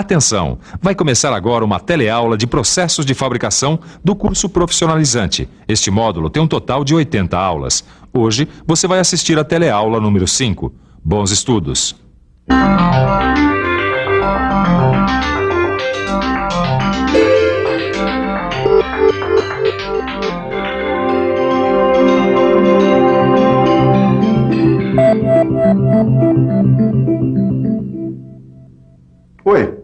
Atenção! Vai começar agora uma teleaula de processos de fabricação do curso profissionalizante. Este módulo tem um total de 80 aulas. Hoje, você vai assistir a teleaula número 5. Bons estudos! Oi,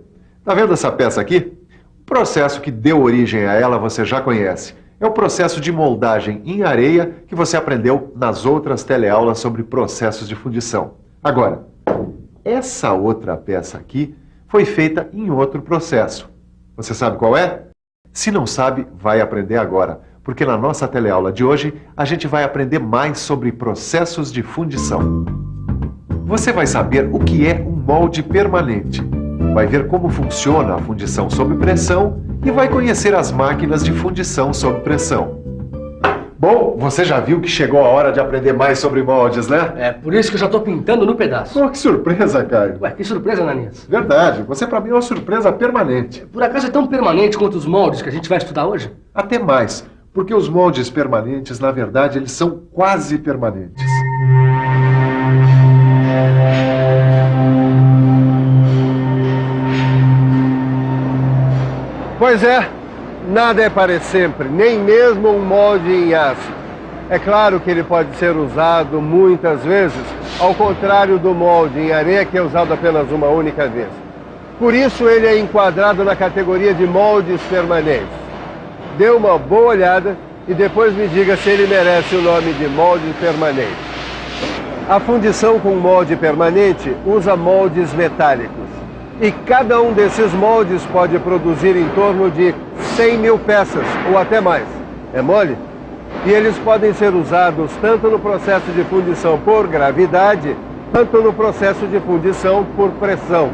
tá vendo essa peça aqui? O processo que deu origem a ela você já conhece. É o processo de moldagem em areia que você aprendeu nas outras teleaulas sobre processos de fundição. Agora, essa outra peça aqui foi feita em outro processo. Você sabe qual é? Se não sabe, vai aprender agora, porque na nossa teleaula de hoje a gente vai aprender mais sobre processos de fundição. Você vai saber o que é um molde permanente. Vai ver como funciona a fundição sob pressão e vai conhecer as máquinas de fundição sob pressão. Bom, você já viu que chegou a hora de aprender mais sobre moldes, né? É, por isso que eu já tô pintando no pedaço. Oh, que surpresa, Caio. Ué, que surpresa, Ananias. Verdade, você pra mim é uma surpresa permanente. Por acaso é tão permanente quanto os moldes que a gente vai estudar hoje? Até mais, porque os moldes permanentes, na verdade, eles são quase permanentes. Pois é, nada é para sempre, nem mesmo um molde em aço. É claro que ele pode ser usado muitas vezes, ao contrário do molde em areia, que é usado apenas uma única vez. Por isso ele é enquadrado na categoria de moldes permanentes. Dê uma boa olhada e depois me diga se ele merece o nome de molde permanente. A fundição com molde permanente usa moldes metálicos. E cada um desses moldes pode produzir em torno de 100 mil peças, ou até mais. É mole? E eles podem ser usados tanto no processo de fundição por gravidade, quanto no processo de fundição por pressão.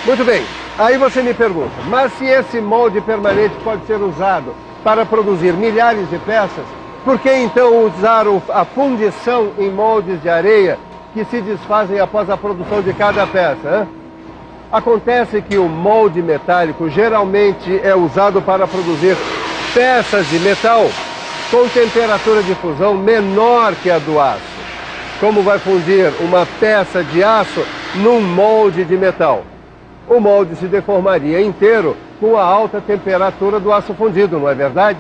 Muito bem, aí você me pergunta, mas se esse molde permanente pode ser usado para produzir milhares de peças, por que então usar a fundição em moldes de areia que se desfazem após a produção de cada peça, hein? Acontece que o molde metálico geralmente é usado para produzir peças de metal com temperatura de fusão menor que a do aço. Como vai fundir uma peça de aço num molde de metal? O molde se deformaria inteiro com a alta temperatura do aço fundido, não é verdade?